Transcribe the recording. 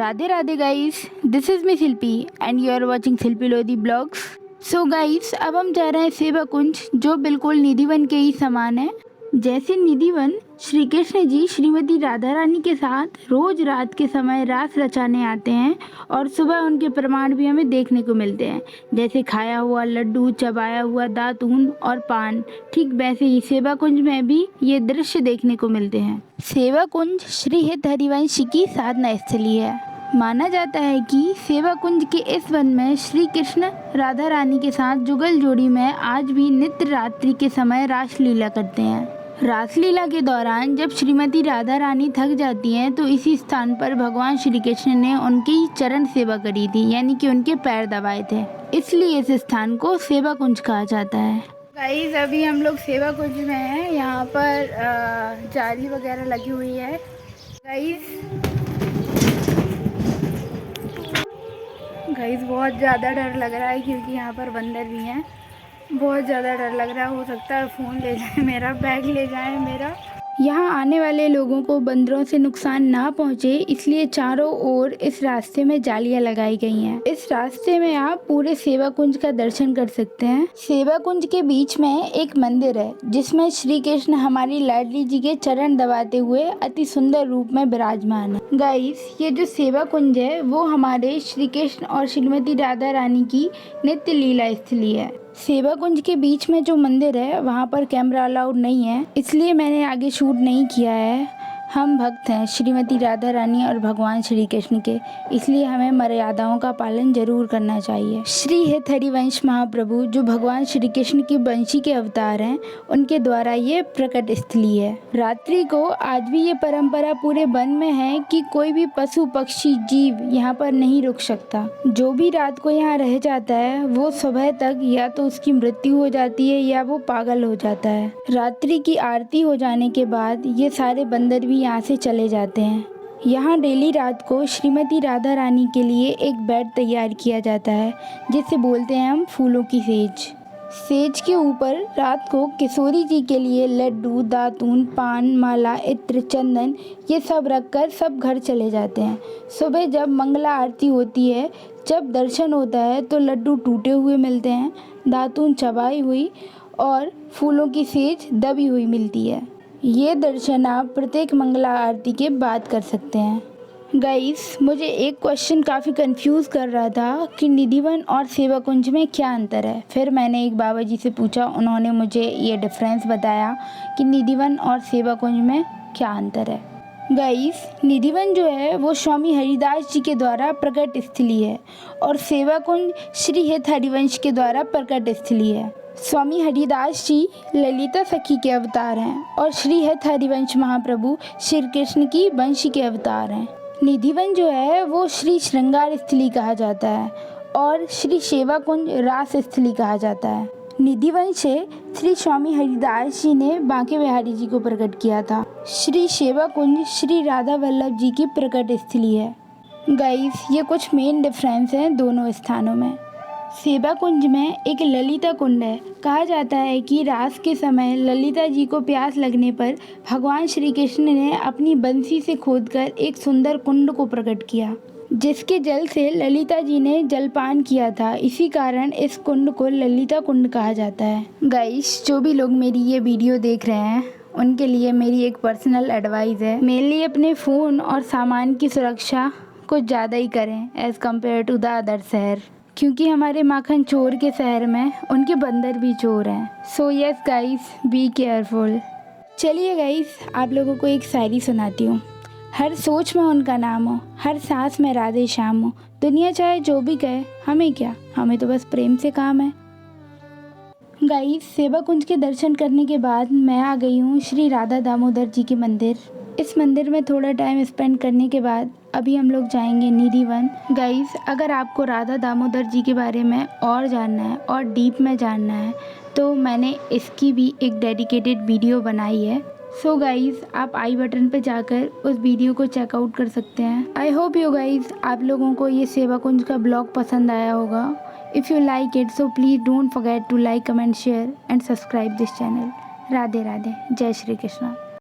Radhe Radhe guys, this is me Shilpi and you are watching Shilpi Lodhi blogs. So guys, अब हम जा रहे हैं सेवा कुंज, जो बिल्कुल निधिवन के ही समान है। जैसे निधिवन, श्री कृष्ण जी श्रीमती राधा रानी के साथ रोज रात के समय रास रचाने आते हैं और सुबह उनके प्रमाण भी हमें देखने को मिलते हैं, जैसे खाया हुआ लड्डू, चबाया हुआ दातून और पान। ठीक वैसे ही सेवा कुंज में भी ये दृश्य देखने को मिलते हैं। सेवा कुंज श्री हित हरिवंश की साधना स्थली है। माना जाता है कि सेवा कुंज के इस वन में श्री कृष्ण राधा रानी के साथ जुगल जोड़ी में आज भी नित्य रात्रि के समय रासलीला करते हैं। रासलीला के दौरान जब श्रीमती राधा रानी थक जाती हैं तो इसी स्थान पर भगवान श्री कृष्ण ने उनकी चरण सेवा करी थी, यानी कि उनके पैर दबाए थे, इसलिए इस स्थान को सेवा कुंज कहा जाता है। गाइस, अभी हम लोग सेवा कुंज में हैं। यहाँ पर जाली वगैरह लगी हुई है। गाइस बहुत ज़्यादा डर लग रहा है क्योंकि यहाँ पर बंदर भी हैं। बहुत ज़्यादा डर लग रहा है, हो सकता है फ़ोन ले जाए मेरा, बैग ले जाए मेरा। यहाँ आने वाले लोगों को बंदरों से नुकसान ना पहुँचे, इसलिए चारों ओर इस रास्ते में जालियाँ लगाई गई हैं। इस रास्ते में आप पूरे सेवा कुंज का दर्शन कर सकते हैं। सेवा कुंज के बीच में एक मंदिर है जिसमें श्री कृष्ण हमारी लाडली जी के चरण दबाते हुए अति सुंदर रूप में विराजमान है। गाइस, ये जो सेवा कुंज है वो हमारे श्री कृष्ण और श्रीमती राधा रानी की नित्य लीला स्थली है। सेवा कुंज के बीच में जो मंदिर है वहाँ पर कैमरा अलाउड नहीं है, इसलिए मैंने आगे शूट नहीं किया है। हम भक्त हैं श्रीमती राधा रानी और भगवान श्री कृष्ण के, इसलिए हमें मर्यादाओं का पालन जरूर करना चाहिए। श्री हित हरिवंश महाप्रभु जो भगवान श्री कृष्ण की वंशी के अवतार हैं, उनके द्वारा ये प्रकट स्थली है। रात्रि को आज भी ये परंपरा पूरे वन में है कि कोई भी पशु पक्षी जीव यहाँ पर नहीं रुक सकता। जो भी रात को यहाँ रह जाता है वो सुबह तक या तो उसकी मृत्यु हो जाती है या वो पागल हो जाता है। रात्रि की आरती हो जाने के बाद ये सारे बंदर भी यहाँ से चले जाते हैं। यहाँ डेली रात को श्रीमती राधा रानी के लिए एक बेड तैयार किया जाता है, जिसे बोलते हैं हम फूलों की सेज। सेज के ऊपर रात को किशोरी जी के लिए लड्डू, दातून, पान, माला, इत्र, चंदन ये सब रखकर सब घर चले जाते हैं। सुबह जब मंगला आरती होती है, जब दर्शन होता है तो लड्डू टूटे हुए मिलते हैं, दातून चबाई हुई और फूलों की सेज दबी हुई मिलती है। ये दर्शन आप प्रत्येक मंगला आरती के बाद कर सकते हैं। गाइस, मुझे एक क्वेश्चन काफ़ी कंफ्यूज कर रहा था कि निधिवन और सेवा कुंज में क्या अंतर है। फिर मैंने एक बाबा जी से पूछा, उन्होंने मुझे ये डिफरेंस बताया कि निधिवन और सेवा कुंज में क्या अंतर है। गाइस, निधिवन जो है वो स्वामी हरिदास जी के द्वारा प्रकट स्थली है और सेवा कुंज श्री हित हरिवंश के द्वारा प्रकट स्थली है। स्वामी हरिदास जी ललिता सखी के अवतार हैं और श्री हित हरिवंश महाप्रभु श्री कृष्ण की वंशी के अवतार हैं। निधिवन जो है वो श्री श्रृंगार स्थली कहा जाता है और श्री सेवा कुंज रास स्थली कहा जाता है। निधिवन से श्री स्वामी हरिदास जी ने बांके बिहारी जी को प्रकट किया था। श्री सेवा कुंज श्री राधा वल्लभ जी की प्रकट स्थली है। गाइस, ये कुछ मेन डिफरेंस हैं दोनों स्थानों में। सेवा कुंज में एक ललिता कुंड है। कहा जाता है कि रास के समय ललिता जी को प्यास लगने पर भगवान श्री कृष्ण ने अपनी बंसी से खोदकर एक सुंदर कुंड को प्रकट किया, जिसके जल से ललिता जी ने जलपान किया था। इसी कारण इस कुंड को ललिता कुंड कहा जाता है। गाइस, जो भी लोग मेरी ये वीडियो देख रहे हैं उनके लिए मेरी एक पर्सनल एडवाइस है, मेनली अपने फ़ोन और सामान की सुरक्षा कुछ ज़्यादा ही करें as compare to the other शहर, क्योंकि हमारे माखन चोर के शहर में उनके बंदर भी चोर हैं। So yes guys, be careful. चलिए गाइस, आप लोगों को एक शायरी सुनाती हूँ। हर सोच में उनका नाम हो, हर सांस में राधे श्याम हो, दुनिया चाहे जो भी कहे हमें क्या, हमें तो बस प्रेम से काम है। गाइस, सेवा कुंज के दर्शन करने के बाद मैं आ गई हूँ श्री राधा दामोदर जी के मंदिर। इस मंदिर में थोड़ा टाइम स्पेंड करने के बाद अभी हम लोग जाएंगे निधिवन। गाइस, अगर आपको राधा दामोदर जी के बारे में और जानना है और डीप में जानना है तो मैंने इसकी भी एक डेडिकेटेड वीडियो बनाई है। सो गाइस, आप आई बटन पे जाकर उस वीडियो को चेकआउट कर सकते हैं। आई होप यू गाइस, आप लोगों को ये सेवा कुंज का ब्लॉग पसंद आया होगा। If you like it so please don't forget to like, comment, share and subscribe this channel. Radhe Radhe, जय श्री कृष्ण।